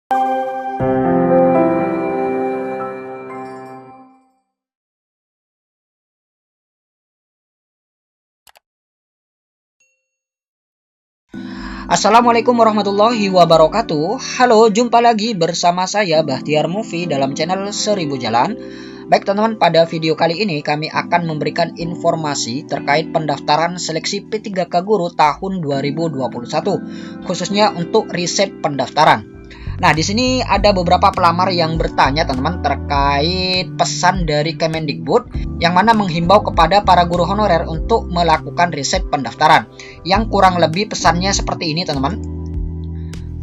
Assalamualaikum warahmatullahi wabarakatuh. Halo, jumpa lagi bersama saya Bahtiar Movie dalam channel 1000 Jalan. Baik teman-teman, pada video kali ini kami akan memberikan informasi terkait pendaftaran seleksi P3K Guru tahun 2021, khususnya untuk riset pendaftaran. Nah, di sini ada beberapa pelamar yang bertanya teman-teman terkait pesan dari Kemendikbud yang mana menghimbau kepada para guru honorer untuk melakukan riset pendaftaran. Yang kurang lebih pesannya seperti ini teman-teman.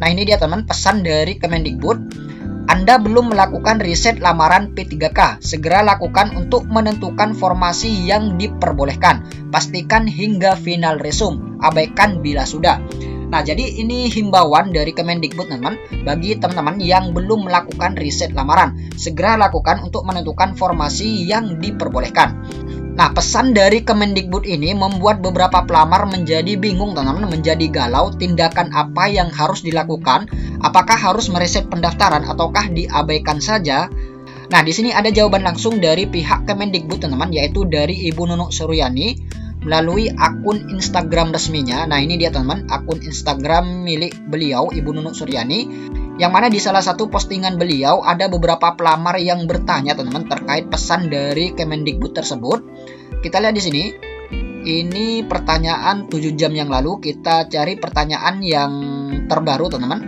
Nah, ini dia teman-teman pesan dari Kemendikbud. Anda belum melakukan riset lamaran P3K, segera lakukan untuk menentukan formasi yang diperbolehkan. Pastikan hingga final resume, abaikan bila sudah. Nah, jadi ini himbauan dari Kemendikbud teman-teman bagi teman-teman yang belum melakukan riset lamaran. Segera lakukan untuk menentukan formasi yang diperbolehkan. Nah, pesan dari Kemendikbud ini membuat beberapa pelamar menjadi bingung teman-teman, menjadi galau tindakan apa yang harus dilakukan. Apakah harus meriset pendaftaran ataukah diabaikan saja? Nah, di sini ada jawaban langsung dari pihak Kemendikbud teman-teman, yaitu dari Ibu Nunuk Suryani melalui akun Instagram resminya. Nah, ini dia teman-teman, akun Instagram milik beliau, Ibu Nunuk Suryani, yang mana di salah satu postingan beliau ada beberapa pelamar yang bertanya teman-teman terkait pesan dari Kemendikbud tersebut. Kita lihat di sini. Ini pertanyaan 7 jam yang lalu. Kita cari pertanyaan yang terbaru teman-teman.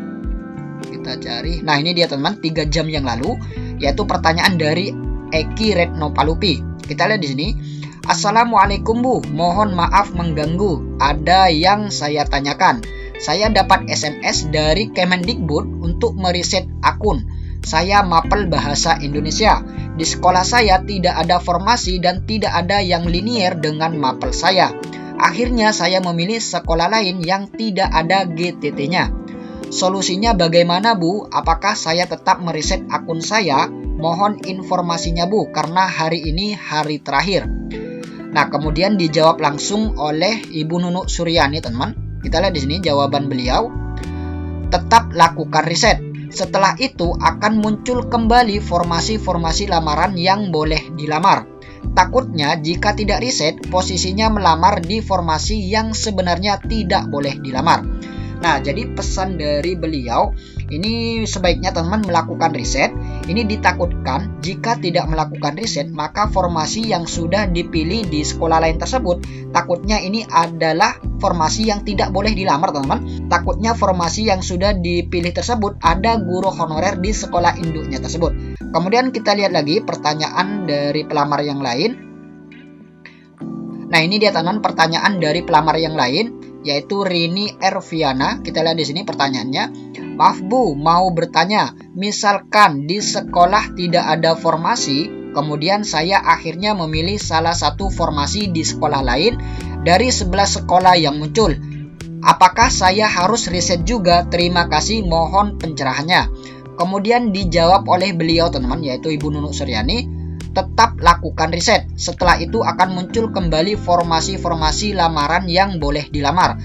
Kita cari. Nah, ini dia teman-teman, 3 jam yang lalu, yaitu pertanyaan dari Eki Retno Palupi. Kita lihat di sini. Assalamualaikum Bu, mohon maaf mengganggu. Ada yang saya tanyakan. Saya dapat SMS dari Kemendikbud untuk meriset akun. Saya mapel bahasa Indonesia. Di sekolah saya tidak ada formasi dan tidak ada yang linier dengan mapel saya. Akhirnya saya memilih sekolah lain yang tidak ada GTT-nya. Solusinya bagaimana Bu? Apakah saya tetap meriset akun saya? Mohon informasinya Bu, karena hari ini hari terakhir. Nah, kemudian dijawab langsung oleh Ibu Nunuk Suryani, teman-teman. Kita lihat di sini jawaban beliau. Tetap lakukan riset. Setelah itu akan muncul kembali formasi-formasi lamaran yang boleh dilamar. Takutnya jika tidak riset, posisinya melamar di formasi yang sebenarnya tidak boleh dilamar. Nah, jadi pesan dari beliau, ini sebaiknya teman-teman melakukan riset. Ini ditakutkan jika tidak melakukan riset, maka formasi yang sudah dipilih di sekolah lain tersebut, takutnya ini adalah formasi yang tidak boleh dilamar teman-teman. Takutnya formasi yang sudah dipilih tersebut ada guru honorer di sekolah induknya tersebut. Kemudian kita lihat lagi pertanyaan dari pelamar yang lain. Nah, ini dia teman-teman pertanyaan dari pelamar yang lain, yaitu Rini Erviana. Kita lihat di sini pertanyaannya. Maaf Bu, mau bertanya, misalkan di sekolah tidak ada formasi, kemudian saya akhirnya memilih salah satu formasi di sekolah lain dari 11 sekolah yang muncul. Apakah saya harus riset juga? Terima kasih, mohon pencerahannya. Kemudian dijawab oleh beliau teman-teman, yaitu Ibu Nunuk Suryani, tetap lakukan riset. Setelah itu akan muncul kembali formasi-formasi lamaran yang boleh dilamar.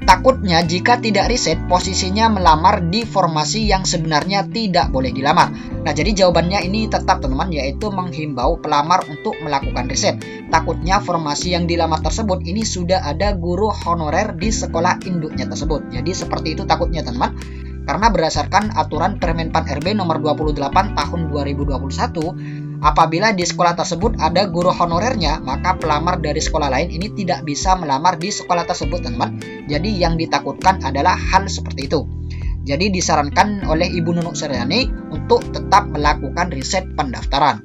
Takutnya jika tidak riset, posisinya melamar di formasi yang sebenarnya tidak boleh dilamar. Nah, jadi jawabannya ini tetap teman-teman, yaitu menghimbau pelamar untuk melakukan riset. Takutnya formasi yang dilamar tersebut ini sudah ada guru honorer di sekolah induknya tersebut. Jadi seperti itu takutnya teman-teman. Karena berdasarkan aturan Permenpan RB nomor 28 tahun 2021, apabila di sekolah tersebut ada guru honorernya, maka pelamar dari sekolah lain ini tidak bisa melamar di sekolah tersebut teman-teman. Jadi yang ditakutkan adalah hal seperti itu. Jadi disarankan oleh Ibu Nunuk Suryani untuk tetap melakukan riset pendaftaran.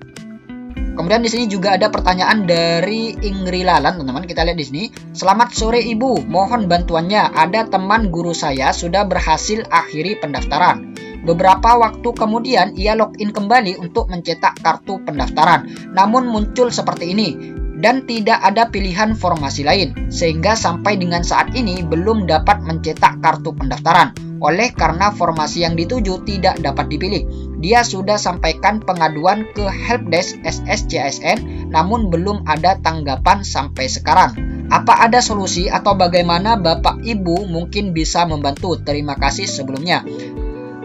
Kemudian di sini juga ada pertanyaan dari Ingri Lalan, teman-teman. Kita lihat di sini. Selamat sore Ibu, mohon bantuannya. Ada teman guru saya sudah berhasil akhiri pendaftaran. Beberapa waktu kemudian ia login kembali untuk mencetak kartu pendaftaran. Namun muncul seperti ini dan tidak ada pilihan formasi lain, sehingga sampai dengan saat ini belum dapat mencetak kartu pendaftaran. Oleh karena formasi yang dituju tidak dapat dipilih. Dia sudah sampaikan pengaduan ke Helpdesk SSCSN, namun belum ada tanggapan sampai sekarang. Apa ada solusi atau bagaimana Bapak Ibu mungkin bisa membantu? Terima kasih sebelumnya.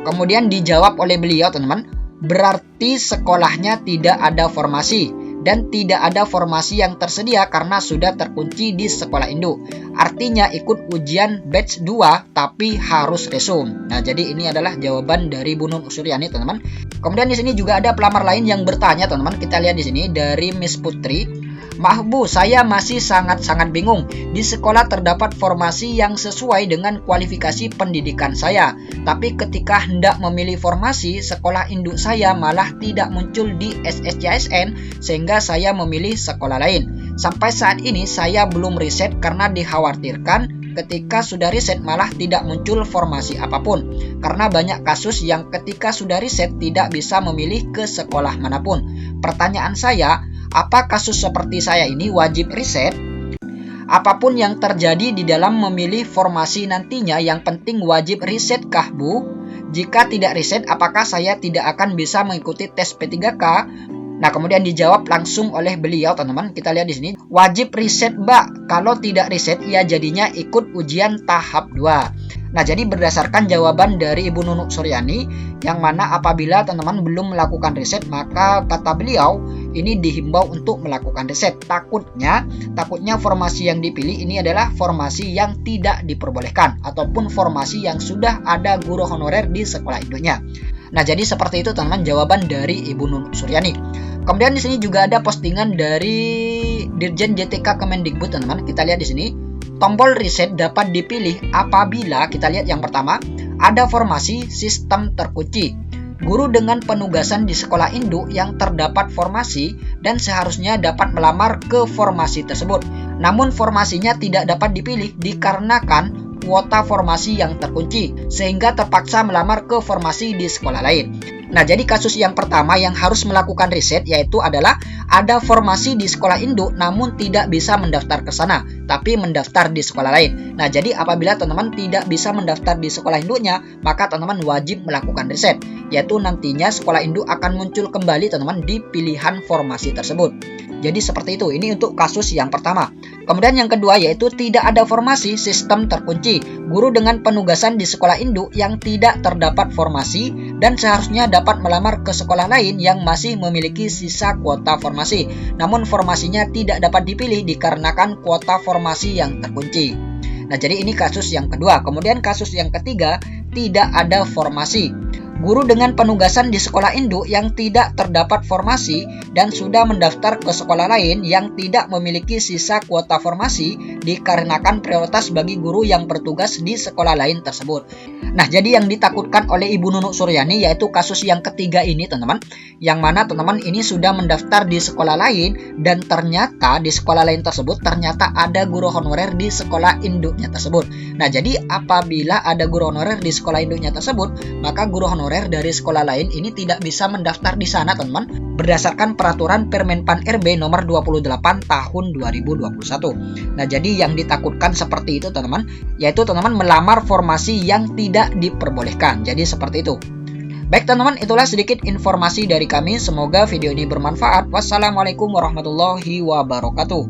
Kemudian dijawab oleh beliau teman-teman, berarti sekolahnya tidak ada formasi dan tidak ada formasi yang tersedia karena sudah terkunci di sekolah induk. Artinya ikut ujian batch 2 tapi harus resume. Nah, jadi ini adalah jawaban dari Bu Nun Suryani, teman-teman. Kemudian di sini juga ada pelamar lain yang bertanya, teman-teman. Kita lihat di sini dari Miss Putri. Maaf Bu, saya masih sangat-sangat bingung. Di sekolah terdapat formasi yang sesuai dengan kualifikasi pendidikan saya. Tapi ketika hendak memilih formasi, sekolah induk saya malah tidak muncul di SSCSN sehingga saya memilih sekolah lain. Sampai saat ini saya belum riset karena dikhawatirkan ketika sudah riset malah tidak muncul formasi apapun. Karena banyak kasus yang ketika sudah riset tidak bisa memilih ke sekolah manapun. Pertanyaan saya, apa kasus seperti saya ini wajib riset? Apapun yang terjadi di dalam memilih formasi nantinya, yang penting wajib riset kah Bu? Jika tidak riset, apakah saya tidak akan bisa mengikuti tes P3K? Nah, kemudian dijawab langsung oleh beliau, teman-teman. Kita lihat di sini, wajib riset Mbak. Kalau tidak riset, ya jadinya ikut ujian tahap 2. Nah, jadi berdasarkan jawaban dari Ibu Nunuk Suryani, yang mana apabila teman-teman belum melakukan riset, maka kata beliau, ini dihimbau untuk melakukan riset. Takutnya formasi yang dipilih ini adalah formasi yang tidak diperbolehkan, ataupun formasi yang sudah ada guru honorer di sekolah induknya. Nah, jadi seperti itu teman-teman jawaban dari Ibu Nunuk Suryani. Kemudian di sini juga ada postingan dari Dirjen JTK Kemendikbud, teman-teman. Kita lihat di sini, tombol riset dapat dipilih apabila, kita lihat yang pertama, ada formasi sistem terkunci. Guru dengan penugasan di sekolah induk yang terdapat formasi dan seharusnya dapat melamar ke formasi tersebut. Namun formasinya tidak dapat dipilih dikarenakan kuota formasi yang terkunci, sehingga terpaksa melamar ke formasi di sekolah lain. Nah, jadi kasus yang pertama yang harus melakukan riset yaitu adalah ada formasi di sekolah induk namun tidak bisa mendaftar ke sana, tapi mendaftar di sekolah lain. Nah, jadi apabila teman-teman tidak bisa mendaftar di sekolah induknya, maka teman-teman wajib melakukan riset, yaitu nantinya sekolah induk akan muncul kembali teman-teman di pilihan formasi tersebut. Jadi seperti itu, ini untuk kasus yang pertama. Kemudian yang kedua yaitu tidak ada formasi sistem terkunci. Guru dengan penugasan di sekolah induk yang tidak terdapat formasi dan seharusnya dapat melamar ke sekolah lain yang masih memiliki sisa kuota formasi. Namun formasinya tidak dapat dipilih dikarenakan kuota formasi yang terkunci. Nah, jadi ini kasus yang kedua. Kemudian kasus yang ketiga, tidak ada formasi. Guru dengan penugasan di sekolah induk yang tidak terdapat formasi dan sudah mendaftar ke sekolah lain yang tidak memiliki sisa kuota formasi dikarenakan prioritas bagi guru yang bertugas di sekolah lain tersebut. Nah, jadi yang ditakutkan oleh Ibu Nunuk Suryani yaitu kasus yang ketiga ini, teman-teman, yang mana teman-teman ini sudah mendaftar di sekolah lain dan ternyata di sekolah lain tersebut ternyata ada guru honorer di sekolah induknya tersebut. Nah, jadi apabila ada guru honorer di sekolah induknya tersebut, maka guru honorer dari sekolah lain ini tidak bisa mendaftar di sana, teman-teman, berdasarkan peraturan Permenpan RB nomor 28 tahun 2021. Nah, jadi yang ditakutkan seperti itu, teman-teman, yaitu teman-teman melamar formasi yang tidak diperbolehkan. Jadi seperti itu. Baik, teman-teman, itulah sedikit informasi dari kami. Semoga video ini bermanfaat. Wassalamualaikum warahmatullahi wabarakatuh.